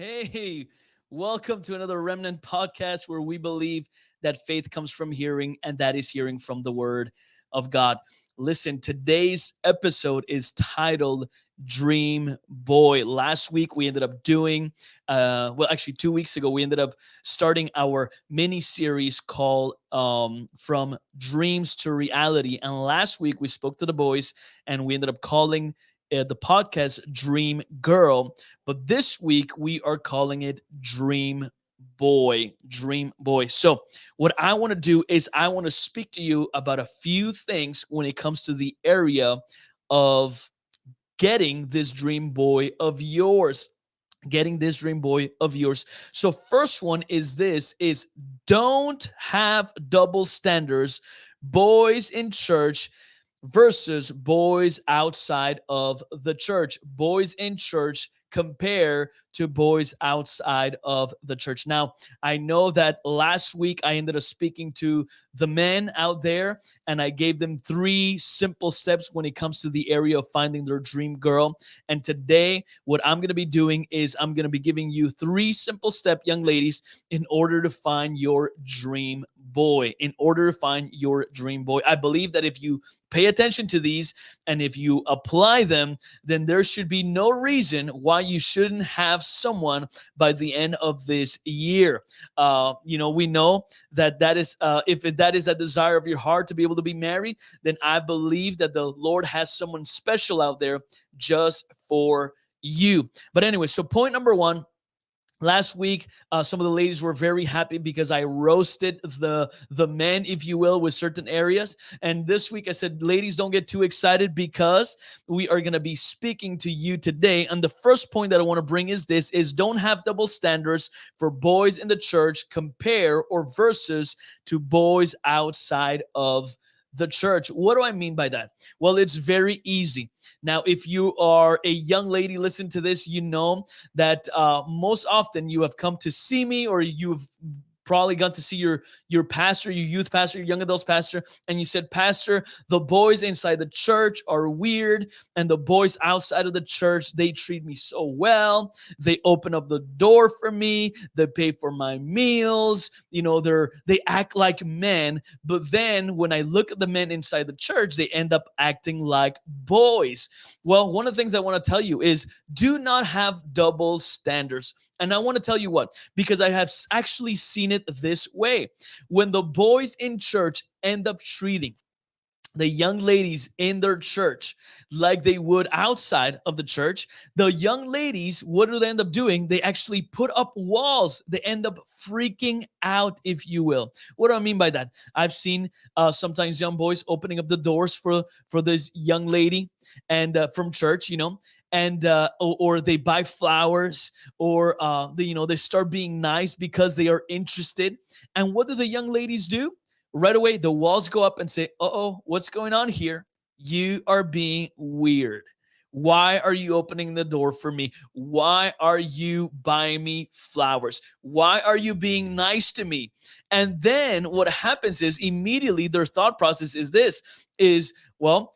Hey, welcome to another Remnant podcast where we believe that faith comes from hearing, and that is hearing from the word of God. Listen, today's episode is titled Dream Boy. Last week we ended up doing, actually 2 weeks ago, we ended up starting our mini series called From Dreams to Reality. And last week we spoke to the boys and we ended up calling the podcast Dream Girl. But this week we are calling it Dream Boy. Dream Boy. So, what I want to do is I want to speak to you about a few things when it comes to the area of getting this dream boy of yours. Getting this dream boy of yours. So first one is this is don't have double standards. Boys in church versus boys outside of the church. Boys in church compare to boys outside of the church. Now, I know that last week I ended up speaking to the men out there and I gave them 3 simple steps when it comes to the area of finding their dream girl. And today, what I'm going to be doing is I'm going to be giving you 3 simple steps, young ladies, in order to find your dream boy. In order to find your dream boy. I believe that if you pay attention to these and if you apply them, then there should be no reason why you shouldn't have someone by the end of this year. We know that is if that is a desire of your heart to be able to be married, then I believe that the Lord has someone special out there just for you. But anyway, so point number one. Last week, some of the ladies were very happy because I roasted the men, if you will, with certain areas. And this week I said, ladies, don't get too excited because we are going to be speaking to you today. And the first point that I want to bring is this, is don't have double standards for boys in the church compare or versus to boys outside of the church. What do I mean by that? Well, it's very easy. Now, if you are a young lady, listen to this, you know that most often you have come to see me or you've probably gone to see your pastor, your youth pastor, your young adults pastor, and you said, Pastor, the boys inside the church are weird, and the boys outside of the church, they treat me so well. They open up the door for me. They pay for my meals. They act like men, but then when I look at the men inside the church, they end up acting like boys. Well, one of the things I want to tell you is do not have double standards. And I want to tell you what, because I have actually seen it this way. When the boys in church end up treating the young ladies in their church like they would outside of the church, the young ladies, what do they end up doing? They actually put up walls. They end up freaking out, if you will. What do I mean by that? I've seen sometimes young boys opening up the doors for this young lady and from church, and or they buy flowers or they start being nice because they are interested. And what do the young ladies do? Right away, the walls go up and say, uh-oh, what's going on here? You are being weird. Why are you opening the door for me? Why are you buying me flowers? Why are you being nice to me? And then what happens is immediately their thought process is this, well,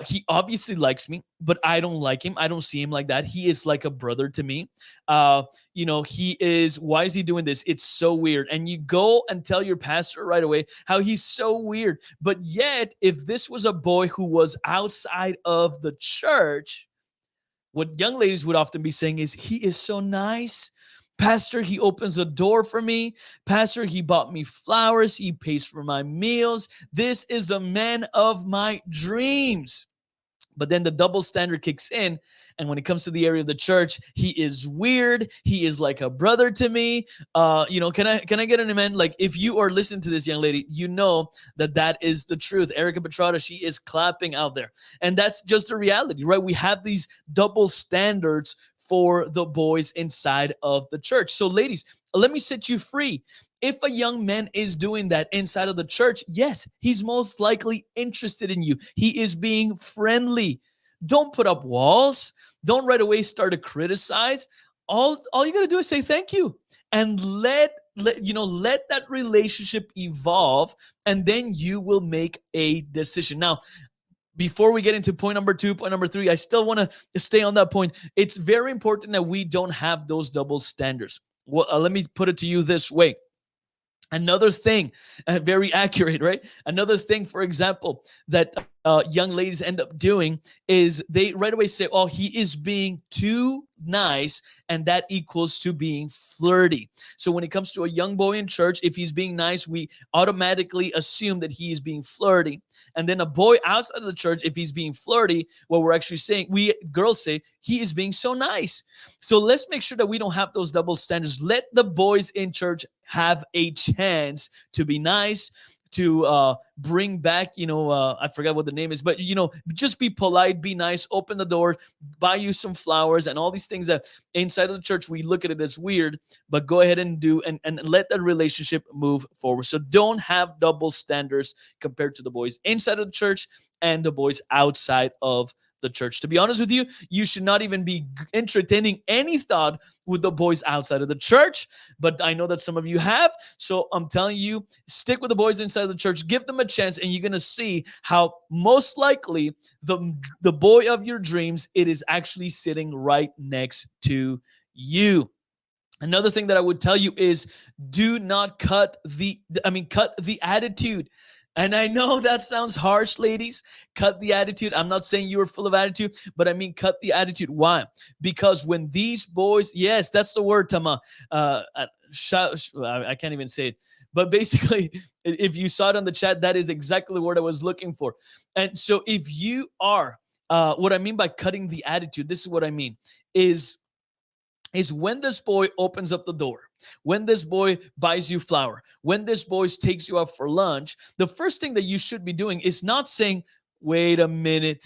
he obviously likes me, but I don't like him. I don't see him like that. He is like a brother to me. Why is he doing this? It's so weird. And you go and tell your pastor right away how he's so weird. But yet, if this was a boy who was outside of the church, what young ladies would often be saying is, he is so nice. Pastor, he opens the door for me. Pastor, he bought me flowers. He pays for my meals. This is the man of my dreams. But then the double standard kicks in. And when it comes to the area of the church, he is weird. He is like a brother to me. Can I get an amen? Like, if you are listening to this young lady, you know that is the truth. Erica Petrata, she is clapping out there. And that's just the reality, right? We have these double standards for the boys inside of the church. So ladies, let me set you free. If a young man is doing that inside of the church, yes, he's most likely interested in you. He is being friendly. Don't put up walls. Don't right away start to criticize. All you got to do is say thank you and let that relationship evolve, and then you will make a decision. Now, before we get into point number two, point number three, I still want to stay on that point. It's very important that we don't have those double standards. Well, let me put it to you this way. Another thing, very accurate, right? Another thing, for example, that young ladies end up doing is they right away say, oh, he is being too nice, and that equals to being flirty. So when it comes to a young boy in church, if he's being nice, we automatically assume that he is being flirty. And then a boy outside of the church, if he's being flirty, what we're actually saying, we girls say, he is being so nice. So let's make sure that we don't have those double standards. Let the boys in church have a chance to be nice, to bring back, I forgot what the name is, but, just be polite, be nice, open the door, buy you some flowers, and all these things that inside of the church, we look at it as weird, but go ahead and do, and let that relationship move forward. So don't have double standards compared to the boys inside of the church and the boys outside of the church. To be honest with you, you should not even be entertaining any thought with the boys outside of the church. But I know that some of you have. So I'm telling you, stick with the boys inside of the church. Give them a chance, and you're going to see how most likely the boy of your dreams, it is actually sitting right next to you. Another thing that I would tell you is do not cut the attitude. And I know that sounds harsh, ladies. Cut the attitude. I'm not saying you are full of attitude, but I mean cut the attitude. Why? Because when these boys, yes, that's the word, Tama. I can't even say it. But basically, if you saw it on the chat, that is exactly what I was looking for. And so if you are, what I mean by cutting the attitude, this is what I mean, is when this boy opens up the door, when this boy buys you flour, when this boy takes you out for lunch, the first thing that you should be doing is not saying, wait a minute,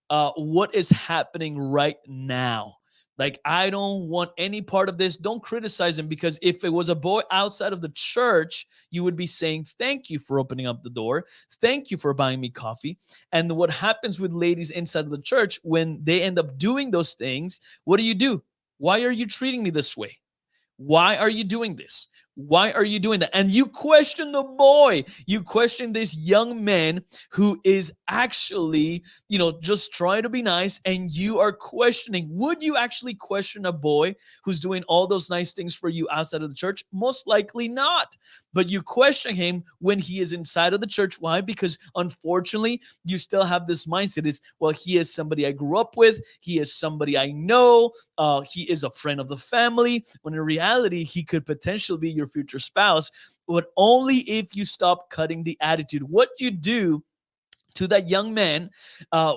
what is happening right now? Like, I don't want any part of this. Don't criticize him, because if it was a boy outside of the church, you would be saying, thank you for opening up the door. Thank you for buying me coffee. And what happens with ladies inside of the church, when they end up doing those things, what do? Why are you treating me this way? Why are you doing this? Why are you doing that? And you question the boy. You question this young man who is actually, just trying to be nice, and you are questioning. Would you actually question a boy who's doing all those nice things for you outside of the church? Most likely not. But you question him when he is inside of the church. Why? Because unfortunately, you still have this mindset is, well, he is somebody I grew up with. He is somebody I know. He is a friend of the family. When in reality, he could potentially be your future spouse, but only if you stop cutting the attitude. What you do to that young man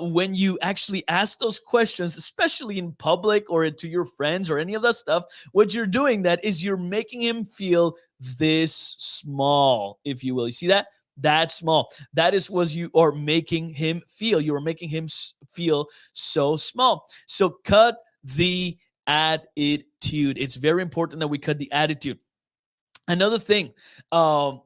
when you actually ask those questions, especially in public or to your friends or any of that stuff, what you're doing that is you're making him feel this small, if you will. You see that? That small. That is what you are making him feel. You are making him feel so small. So cut the attitude. It's very important that we cut the attitude. Another thing, so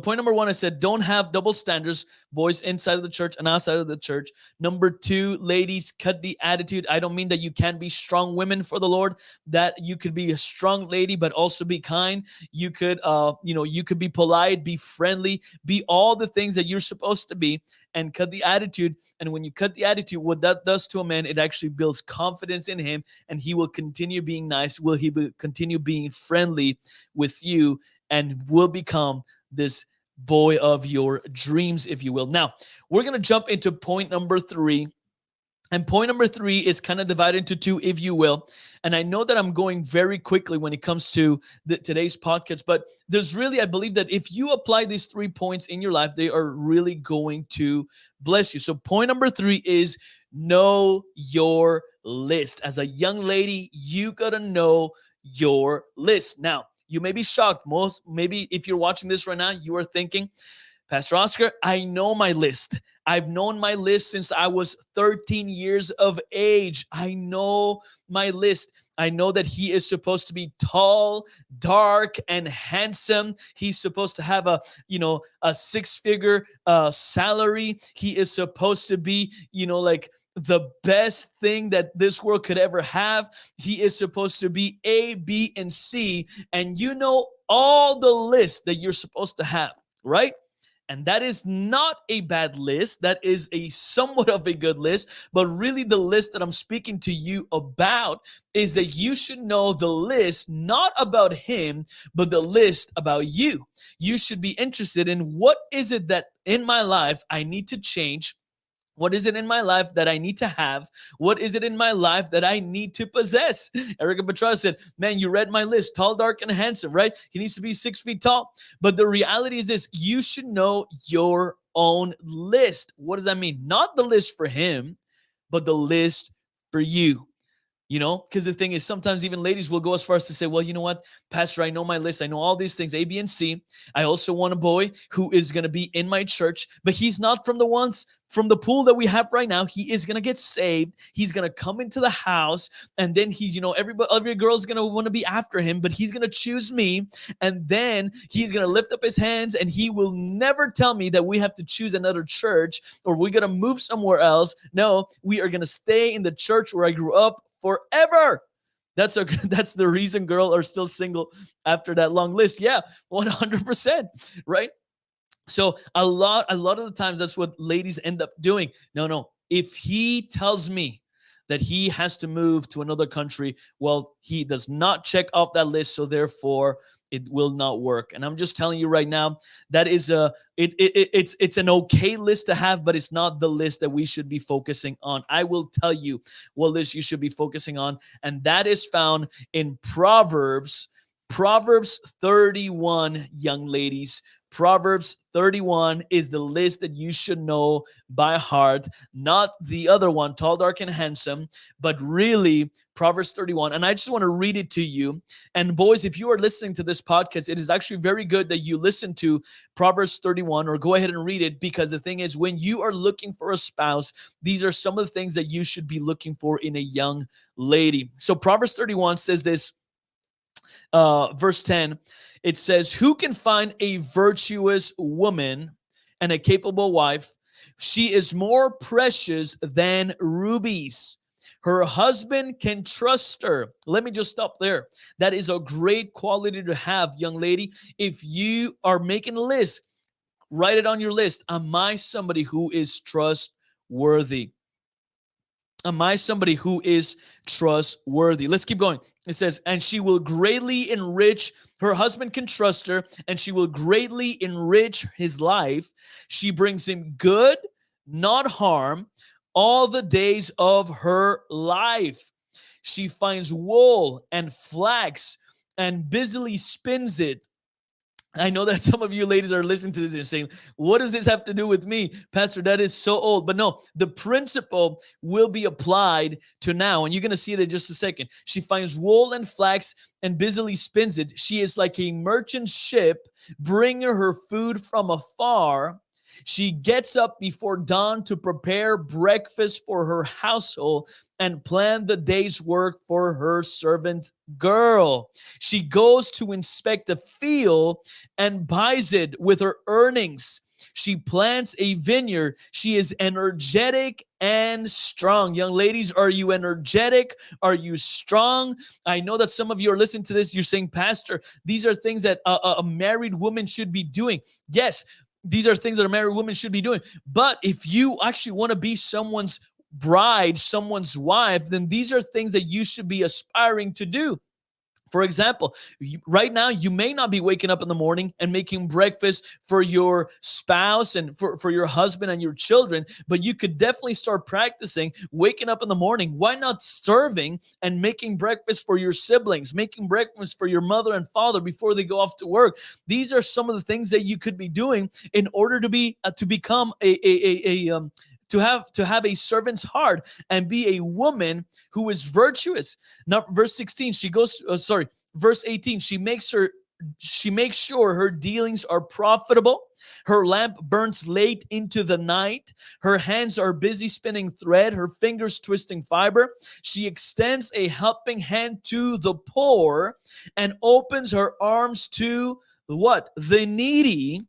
point number one, I said, don't have double standards, boys inside of the church and outside of the church. Number two, ladies, cut the attitude. I don't mean that you can't be strong women for the Lord, that you could be a strong lady, but also be kind. You could, you could be polite, be friendly, be all the things that you're supposed to be, and cut the attitude. And when you cut the attitude, what that does to a man, it actually builds confidence in him, and he will continue being nice. He will continue being friendly with you, and will become this boy of your dreams, if you will. Now, we're going to jump into point number three. And point number three is kind of divided into two, if you will. And I know that I'm going very quickly when it comes to today's podcast, but there's really, I believe that if you apply these 3 points in your life, they are really going to bless you. So point number three is know your list. As a young lady, you got to know your list. Now, you may be shocked. Maybe if you're watching this right now, you are thinking, Pastor Oscar, I know my list. I've known my list since I was 13 years of age. I know my list. I know that he is supposed to be tall, dark, and handsome. He's supposed to have a 6-figure salary. He is supposed to be, like the best thing that this world could ever have. He is supposed to be A, B, and C. And you know all the lists that you're supposed to have, right? And that is not a bad list. That is a somewhat of a good list. But really, the list that I'm speaking to you about is that you should know the list not about him, but the list about you. You should be interested in what is it that in my life I need to change. What is it in my life that I need to have? What is it in my life that I need to possess? Erica Petrarca said, man, you read my list, tall, dark, and handsome, right? He needs to be 6 feet tall. But the reality is this, you should know your own list. What does that mean? Not the list for him, but the list for you. Because the thing is, sometimes even ladies will go as far as to say, well, you know what, Pastor, I know my list. I know all these things, A, B, and C. I also want a boy who is going to be in my church, but he's not from the pool that we have right now. He is going to get saved. He's going to come into the house, and then he's, every girl's going to want to be after him, but he's going to choose me. And then he's going to lift up his hands, and he will never tell me that we have to choose another church or we're going to move somewhere else. No, we are going to stay in the church where I grew up forever. That's the reason girls are still single after that long list. Yeah, 100%, right? So a lot of the times that's what ladies end up doing. No. If he tells me that he has to move to another country, well, he does not check off that list, so therefore it will not work. And I'm just telling you right now, that is it's an okay list to have, but it's not the list that we should be focusing on. I will tell you what list you should be focusing on, and that is found in Proverbs 31, young ladies. Proverbs 31 is the list that you should know by heart, not the other one, tall, dark, and handsome, but really Proverbs 31. And I just want to read it to you. And boys, if you are listening to this podcast, it is actually very good that you listen to Proverbs 31 or go ahead and read it, because the thing is, when you are looking for a spouse, these are some of the things that you should be looking for in a young lady. So Proverbs 31 says this, verse 10, it says, who can find a virtuous woman and a capable wife? She is more precious than rubies. Her husband can trust her. Let me just stop there. That is a great quality to have, young lady. If you are making a list, write it on your list. Am I somebody who is trustworthy? Am I somebody who is trustworthy? Let's keep going. It says, and she will greatly enrich, her husband can trust her, and she will greatly enrich his life. She brings him good, not harm, all the days of her life. She finds wool and flax and busily spins it. I know that some of you ladies are listening to this and saying, what does this have to do with me? Pastor, that is so old. But no, the principle will be applied to now. And you're going to see it in just a second. She finds wool and flax and busily spins it. She is like a merchant ship, bringing her food from afar. She gets up before dawn to prepare breakfast for her household and plan the day's work for her servant girl. She goes to inspect a field and buys it with her earnings. She plants a vineyard. She is energetic and strong. Young ladies, are you energetic? Are you strong? I know that some of you are listening to this. You're saying, Pastor, these are things that a married woman should be doing. Yes, these are things that a married woman should be doing. But if you actually want to be someone's bride, someone's wife, then these are things that you should be aspiring to do. For example, right now, you may not be waking up in the morning and making breakfast for your spouse and for your husband and your children, but you could definitely start practicing waking up in the morning. Why not serving and making breakfast for your siblings, making breakfast for your mother and father before they go off to work? These are some of the things that you could be doing in order to become to have a servant's heart and be a woman who is virtuous. Now, verse 16, verse 18, she makes sure her dealings are profitable. Her lamp burns late into the night. Her hands are busy spinning thread, her fingers twisting fiber. She extends a helping hand to the poor and opens her arms to what? The needy.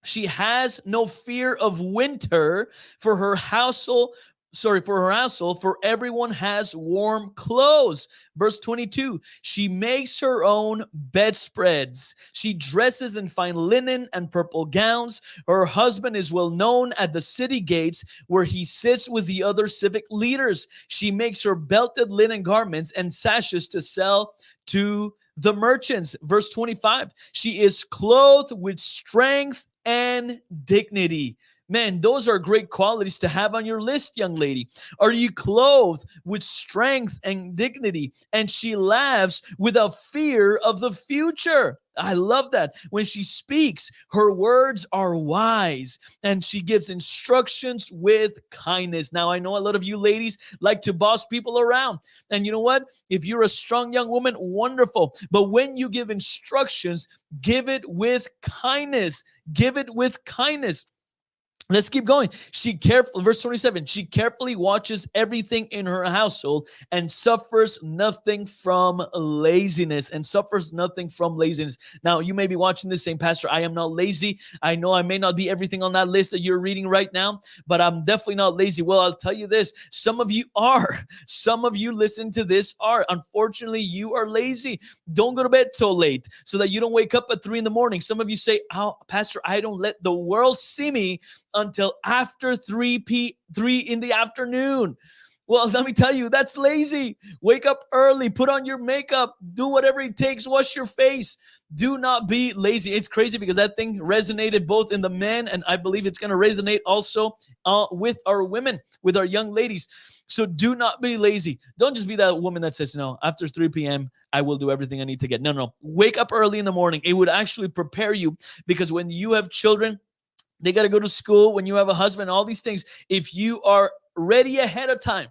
She has no fear of winter, for her household for her household, for everyone has warm clothes. Verse 22, she makes her own bedspreads. She dresses in fine linen and purple gowns. Her husband is well known at the city gates where he sits with the other civic leaders. She makes her belted linen garments and sashes to sell to the merchants. Verse 25, she is clothed with strength and dignity. Man, those are great qualities to have on your list, young lady. Are you clothed with strength and dignity? And she laughs without fear of the future. I love that. When she speaks, her words are wise and she gives instructions with kindness. Now, I know a lot of you ladies like to boss people around. And you know what? If you're a strong young woman, wonderful. But when you give instructions, give it with kindness. Give it with kindness. Let's keep going. Verse 27, she carefully watches everything in her household and suffers nothing from laziness. Now, you may be watching this saying, Pastor, I am not lazy. I know I may not be everything on that list that you're reading right now, but I'm definitely not lazy. Well, I'll tell you this. Some of you are. Some of you listen to this are. Unfortunately, you are lazy. Don't go to bed so late so that you don't wake up at 3 in the morning. Some of you say, oh, Pastor, I don't let the world see me until after 3 in the afternoon. Well, let me tell you, that's lazy. Wake up early, put on your makeup, do whatever it takes, wash your face. Do not be lazy. It's crazy because that thing resonated both in the men, and I believe it's going to resonate also with our women, with our young ladies. So do not be lazy. Don't just be that woman that says, no, after 3 p.m., I will do everything I need to get. No. Wake up early in the morning. It would actually prepare you, because when you have children, they got to go to school. When you have a husband, all these things, if you are ready ahead of time,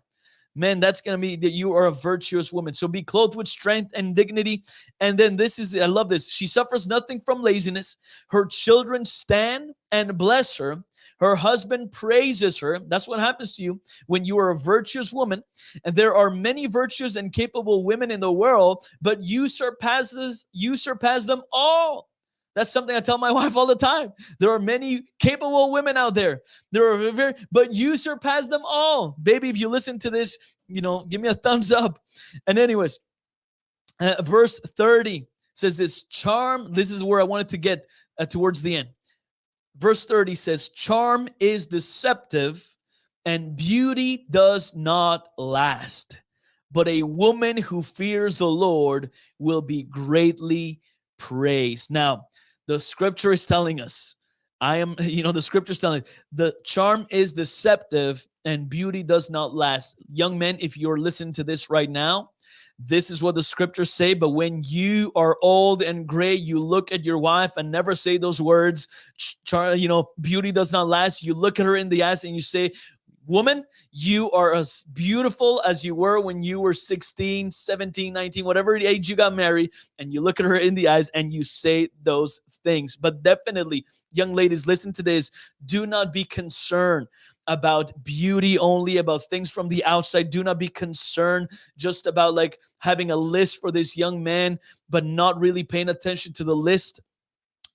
man, that's going to be that you are a virtuous woman. So be clothed with strength and dignity. And then I love this. She suffers nothing from laziness. Her children stand and bless her. Her husband praises her. That's what happens to you when you are a virtuous woman. And there are many virtuous and capable women in the world, but you surpass them all. That's something I tell my wife all the time. There are many capable women out there. But you surpass them all. Baby, if you listen to this, give me a thumbs up. And anyways, verse 30 says this charm. This is where I wanted to get towards the end. Verse 30 says, charm is deceptive and beauty does not last. But a woman who fears the Lord will be greatly praised. Now, the scripture is telling us, the scripture is telling us, the charm is deceptive and beauty does not last. Young men, if you're listening to this right now, this is what the scriptures say. But when you are old and gray, you look at your wife and never say those words, beauty does not last. You look at her in the eyes and you say, woman, you are as beautiful as you were when you were 16, 17, 19, whatever age you got married, and you look at her in the eyes and you say those things. But definitely, young ladies, listen to this. Do not be concerned about beauty only, about things from the outside. Do not be concerned just about like having a list for this young man, but not really paying attention to the list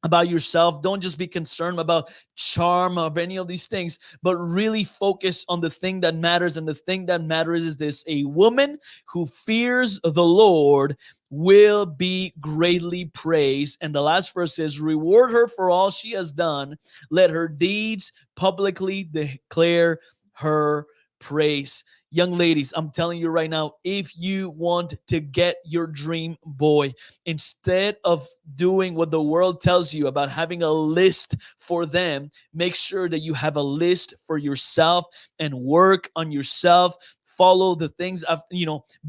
about yourself. Don't just be concerned about charm of any of these things, but really focus on the thing that matters. And the thing that matters is this: a woman who fears the Lord will be greatly praised. And the last verse is, reward her for all she has done. Let her deeds publicly declare her praise. Young ladies, I'm telling you right now, if you want to get your dream boy, instead of doing what the world tells you about having a list for them, make sure that you have a list for yourself and work on yourself. Follow the things of,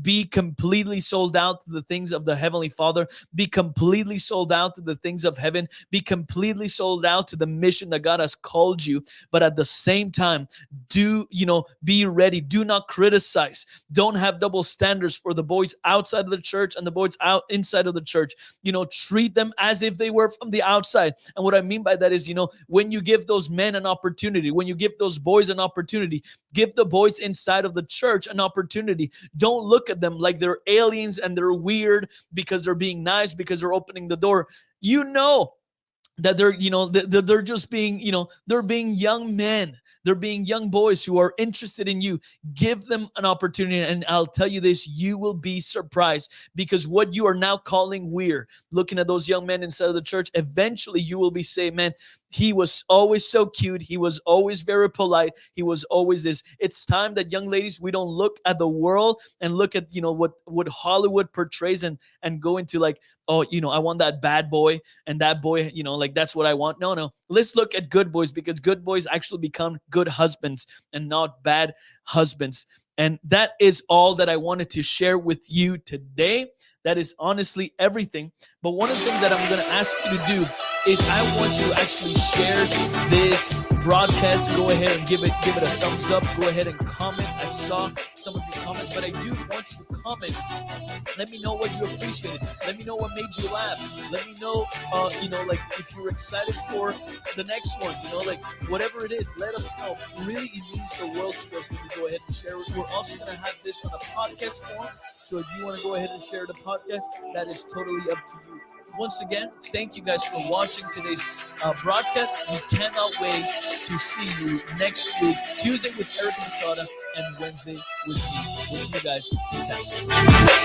be completely sold out to the things of the Heavenly Father. Be completely sold out to the things of heaven. Be completely sold out to the mission that God has called you. But at the same time, be ready. Do not criticize. Don't have double standards for the boys outside of the church and the boys inside of the church. Treat them as if they were from the outside. And what I mean by that is, when you give those men an opportunity, when you give those boys an opportunity, give the boys inside of the church an opportunity. Don't look at them like they're aliens and they're weird because they're being nice, because they're opening the door. That they're just being, they're being young men. there being young boys who are interested in you, give them an opportunity. And I'll tell you this, you will be surprised, because what you are now calling weird, looking at those young men inside of the church, eventually you will be saying, man, he was always so cute. He was always very polite. He was always this. It's time that young ladies, we don't look at the world and look at, what Hollywood portrays and go into like, oh, I want that bad boy, and that boy, like that's what I want. No. Let's look at good boys, because good boys actually become good husbands and not bad husbands. And that is all that I wanted to share with you today. That is honestly everything. But one of the things that I'm going to ask you to do is I want you to actually share this broadcast. Go ahead and give it a thumbs up. Go ahead and comment. I saw some of your comments, but I do want you to comment. Let me know what you appreciated. Let me know what made you laugh. Let me know, like if you're excited for the next one, like whatever it is, let us know. Really, it means the world to us when you go ahead and share it. We're also going to have this on a podcast form. So if you want to go ahead and share the podcast, that is totally up to you. Once again, thank you guys for watching today's broadcast. We cannot wait to see you next week, Tuesday with Eric Matada and Wednesday with me. We'll see you guys. Peace out.